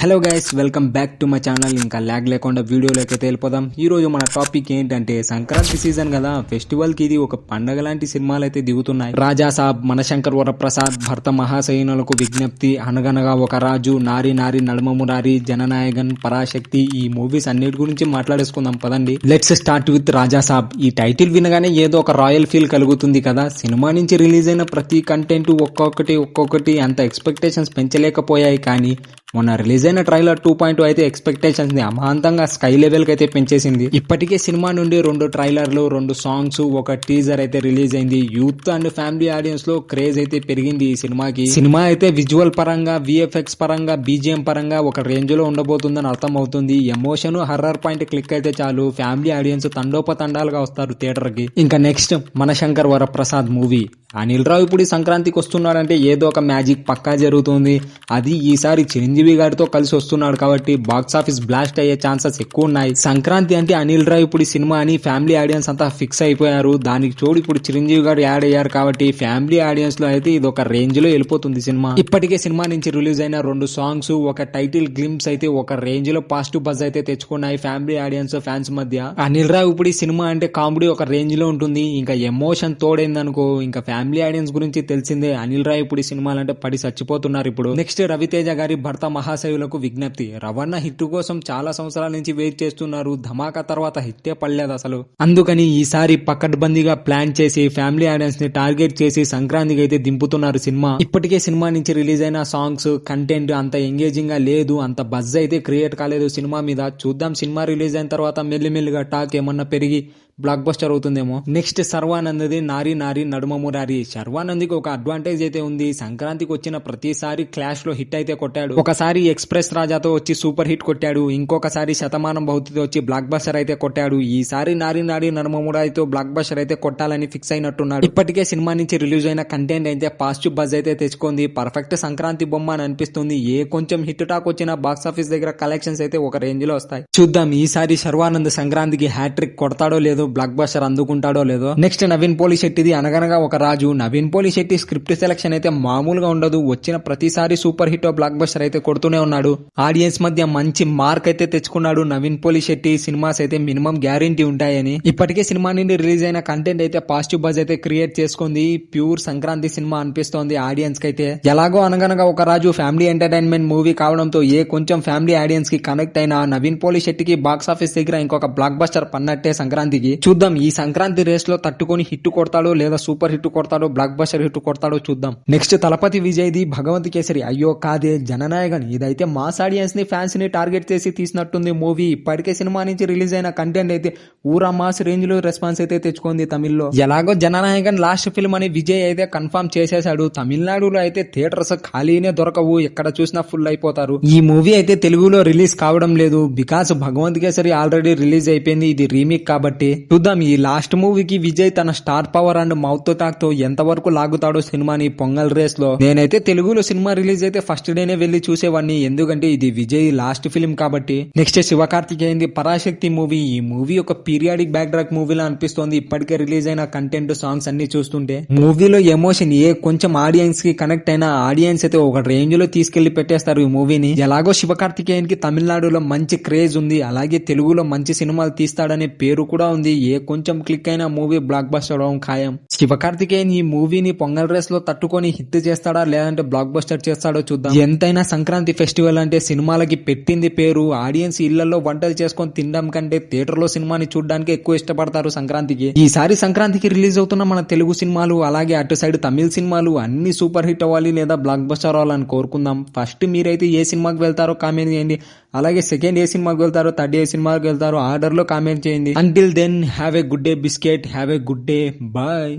Hello guys, welcome back to my channel. ఇంకా lag లేకుండా వీడియోలోకి వెళ్ళిపోదాం. ఈ రోజు మన టాపిక్ ఏంటంటే సంక్రాంతి సీజన్ కదా, ఫెస్టివల్ కి ఇది ఒక పండగ లాంటి సినిమాలు అయితే దిగుతున్నాయి. రాజా సాబ్, మనశంకర్ వరప్రసాద్, భర్త మహాసైనులకు విజ్ఞప్తి, అనగనగా ఒక రాజు, నారి నారి నడుమ మురారి, జననాయకన్, పరాశక్తి, ఈ మూవీస్ అన్నిటి గురించి మాట్లాడేసుకుందాం పదండి. లెట్స్ స్టార్ట్ విత్ రాజా సాబ్. ఈ టైటిల్ వినగానే ఏదో ఒక రాయల్ ఫీల్ కలుగుతుంది కదా. సినిమా నుంచి రిలీజ్ అయిన ప్రతి కంటెంట్ ఒక్కొక్కటి అంత ఎక్స్పెక్టేషన్స్ పెంచలేకపోయాయి, కానీ మొన్న రిలీజ్ అయిన ట్రైలర్ 2.2 అయితే ఎక్స్పెక్టేషన్స్ ని అమాంతంగా స్కై లెవెల్ కి అయితే పెంచేసింది. ఇప్పటికే సినిమా నుండి 2 ట్రైలర్లు, 2 సాంగ్స్, ఒక టీజర్ అయితే రిలీజ్ అయింది. యూత్ అండ్ ఫ్యామిలీ ఆడియన్స్ లో క్రేజ్ అయితే పెరిగింది ఈ సినిమాకి. సినిమా అయితే విజువల్ పరంగా, విఎఫ్ఎక్స్ పరంగా, బీజిఎం పరంగా ఒక రేంజ్ లో ఉండబోతుందని అర్థం అవుతుంది. ఎమోషన్, హర్రర్ పాయింట్ క్లిక్ అయితే చాలు, ఫ్యామిలీ ఆడియన్స్ తండోపతండాలుగా వస్తారు థియేటర్ కి. ఇంకా నెక్స్ట్ మనశంకర్ వరప్రసాద్ మూవీ. అనిల్ రావు ఇప్పుడు సంక్రాంతికి వస్తున్నాడంటే ఏదో ఒక మ్యాజిక్ పక్కా జరుగుతుంది. అది ఈసారి చిరంజీవి గారితో కలిసి వస్తున్నాడు కాబట్టి బాక్స్ ఆఫీస్ బ్లాస్ట్ అయ్యే ఛాన్సెస్ ఎక్కువ ఉన్నాయి. సంక్రాంతి అంటే అనిల్ రావు ఇప్పుడు సినిమా అని ఫ్యామిలీ ఆడియన్స్ అంతా ఫిక్స్ అయిపోయారు. దానికి తోడు ఇప్పుడు చిరంజీవి గారు యాడ్ అయ్యారు కాబట్టి ఫ్యామిలీ ఆడియన్స్ లో అయితే ఇది ఒక రేంజ్ లో వెళ్ళిపోతుంది సినిమా. ఇప్పటికే సినిమా నుంచి రిలీజ్ అయిన 2 సాంగ్స్, ఒక టైటిల్ గ్లింప్స్ అయితే ఒక రేంజ్ లో పాజిటివ్ బజ్ అయితే తెచ్చుకున్నాయి ఫ్యామిలీ ఆడియన్స్ ఫ్యాన్స్ మధ్య. అనిల్ రావు ఇప్పుడు ఈ సినిమా అంటే కామెడీ ఒక రేంజ్ లో ఉంటుంది. ఇంకా ఎమోషన్ తోడైందనుకో, ఇంకా ఫ్యామిలీ ఆడియన్స్ గురించి తెలిసిందే. అనిల్ రావు ఇప్పుడు ఈ సినిమాలంటే పడి చచ్చిపోతున్నారు ఇప్పుడు. నెక్స్ట్ రవితేజ గారి భర్త మహాశైవులకు విజ్ఞప్తి. రవణ హిట్ కోసం చాలా సంవత్సరాల నుంచి వెయిట్ చేస్తున్నారు. ధమాకా తర్వాత హిట్టే పడలేదు అసలు. అందుకని ఈసారి పకడ్బందీగా ప్లాన్ చేసి ఫ్యామిలీ ఆడియన్స్ ని టార్గెట్ చేసి సంక్రాంతికి అయితే దింపుతున్నారు సినిమా. ఇప్పటికే సినిమా నుంచి రిలీజ్ అయిన సాంగ్స్, కంటెంట్ అంత ఎంగేజింగ్ గా లేదు, అంత బజ్ అయితే క్రియేట్ కాలేదు సినిమా మీద. చూద్దాం సినిమా రిలీజ్ అయిన తర్వాత మెల్లిమెల్లిగా టాక్ ఏమన్నా పెరిగి బ్లాక్ బస్టర్ అవుతుందేమో. నెక్స్ట్ శర్వానంద్ది నారి నారి నడుమ మురారి. శర్వానంద్కి ఒక అడ్వాంటేజ్ అయితే ఉంది. సంక్రాంతికి వచ్చిన ప్రతిసారి క్లాష్ లో హిట్ అయితే కొట్టాడు. ఒకసారి ఎక్స్ప్రెస్ రాజాతో వచ్చి సూపర్ హిట్ కొట్టాడు, ఇంకొకసారి శతమానం భౌతితో వచ్చి బ్లాక్ బస్టర్ అయితే కొట్టాడు. ఈసారి నారి నారి నడుమ మురారితో బ్లాక్ బస్టర్ అయితే కొట్టాలని ఫిక్స్ అయినట్టున్నాడు. ఇప్పటికే సినిమా నుంచి రిలీజ్ అయిన కంటెంట్ అయితే పాజిటివ్ బజ్ అయితే తెచ్చుకుంది. పర్ఫెక్ట్ సంక్రాంతి బొమ్మ అని అనిపిస్తుంది. ఏ కొంచెం హిట్ టాక్ వచ్చినా బాక్స్ ఆఫీస్ దగ్గర కలెక్షన్స్ అయితే ఒక రేంజ్ లో వస్తాయి. చూద్దాం ఈసారి శర్వానంద్ సంక్రాంతికి హ్యాట్రిక్ కొడతాడో లేదో, బ్లాక్ బస్టర్ అందుకుంటాడో లేదో. నెక్స్ట్ నవీన్ పోలి శెట్టిది అనగనగా ఒక రాజు. నవీన్ పోలి శెట్టి స్క్రిప్ట్ సెలక్షన్ అయితే మామూలుగా ఉండదు. వచ్చిన ప్రతిసారి సూపర్ హిట్ బ్లాక్ బస్టర్ అయితే కొడుతూనే ఉన్నాడు. ఆడియన్స్ మధ్య మంచి మార్క్ అయితే తెచ్చుకున్నాడు నవీన్ పోలి శెట్టి. సినిమాస్ అయితే మినిమం గ్యారంటీ ఉంటాయని. ఇప్పటికే సినిమా నుండి రిలీజ్ అయిన కంటెంట్ అయితే పాజిటివ్ బజ్ అయితే క్రియేట్ చేసుకుంది. ప్యూర్ సంక్రాంతి సినిమా అనిపిస్తోంది ఆడియన్స్ కి అయితే. ఎలాగో అనగనగా ఒక రాజు ఫ్యామిలీ ఎంటర్టైన్మెంట్ మూవీ కావడంతో ఏ కొంచెం ఫ్యామిలీ ఆడియన్స్ కి కనెక్ట్ అయిన నవీన్ పోలి శెట్టికి బాక్స్ ఆఫీస్ దగ్గర ఇంకొక బ్లాక్ బస్టర్ పన్నట్టే సంక్రాంతికి. చూద్దాం ఈ సంక్రాంతి రేస్ లో తట్టుకొని హిట్ కొడతాడో లేదా సూపర్ హిట్ కొడతాడో, బ్లాక్ బస్టర్ హిట్ కొడతాడో చూద్దాం. నెక్స్ట్ తలపతి విజయ్ది భగవంత్ కేసరి. అయ్యో కాదే జననాయకన్. ఇదైతే మాస్ ఆడియన్స్ ని, ఫ్యాన్స్ ని టార్గెట్ చేసి తీసినట్టుంది మూవీ. ఇప్పటికే సినిమా నుంచి రిలీజ్ అయిన కంటెంట్ అయితే ఊరా మాస్ రేంజ్ లో రెస్పాన్స్ అయితే తెచ్చుకుంది తమిళ్లో. ఎలాగో జననాయకన్ లాస్ట్ ఫిల్మ్ అని విజయ్ అయితే కన్ఫర్మ్ చేసేశాడు. తమిళనాడులో అయితే థియేటర్స్ ఖాళీనే దొరకవు, ఎక్కడ చూసినా ఫుల్ అయిపోతారు. ఈ మూవీ అయితే తెలుగులో రిలీజ్ కావడం లేదు because Bhagavanth Kesari already release అయిపోయింది. ఇది రీమేక్ కాబట్టి. చూద్దాం ఈ లాస్ట్ మూవీకి విజయ్ తన star power and mouth talk తో ఎంతవరకు లాగుతాడో సినిమాని పొంగల్ రేస్ లో. నేనైతే తెలుగులో సినిమా రిలీజ్ అయితే ఫస్ట్ డేనే వెళ్లి చూసేవాడిని, ఎందుకంటే ఇది విజయ్ లాస్ట్ ఫిల్మ్ కాబట్టి. నెక్స్ట్ శివకార్తికేయన్ది పరాశక్తి మూవీ. ఈ మూవీ ఒక పీరియాడిక్ బ్యాక్ డ్రాక్ మూవీలా అనిపిస్తోంది ఇప్పటికే రిలీజ్ అయిన కంటెంట్, సాంగ్స్ అన్ని చూస్తుంటే. మూవీలో ఎమోషన్ ఏ కొంచెం ఆడియన్స్ కి కనెక్ట్ అయినా ఆడియన్స్ అయితే ఒక రేంజ్ లో తీసుకెళ్లి పెట్టేస్తారు ఈ మూవీని. ఎలాగో శివకార్తికేయన్ కి తమిళనాడులో మంచి క్రేజ్ ఉంది, అలాగే తెలుగులో మంచి సినిమాలు తీస్తాడనే పేరు కూడా ఉంది. ఏ కొంచెం క్లిక్ అయిన మూవీ బ్లాక్ బస్టర్ అవడం ఖాయం. శివకార్తికేయన్ ఈ మూవీని పొంగల్ రేస్ లో తట్టుకొని హిట్ చేస్తాడా లేదంటే బ్లాక్ బస్టర్ చేస్తాడో చూద్దాం. ఎంతైనా సంక్రాంతి ఫెస్టివల్ అంటే సినిమాలకి పెట్టింది పేరు. ఆడియన్స్ ఇళ్లలో వంటలు చేసుకొని తినడం కంటే థియేటర్ లో సినిమాని చూడడానికి ఎక్కువ ఇష్టపడతారు సంక్రాంతికి. ఈసారి సంక్రాంతికి రిలీజ్ అవుతున్న మన తెలుగు సినిమాలు, అలాగే అటు సైడ్ తమిళ సినిమాలు అన్ని సూపర్ హిట్ అవ్వాలి లేదా బ్లాక్ బస్టర్ అవ్వాలని కోరుకుందాం. ఫస్ట్ మీరైతే ఏ సినిమాకి వెళ్తారో కామెంట్ చేయండి. అలాగే సెకండ్ ఏ సినిమాకి వెళ్తారో, థర్డ్ ఏ సినిమాకి వెళ్తారో ఆర్డర్ లో కామెంట్ చేయండి. Until then have a good day biscuit, have a good day, bye.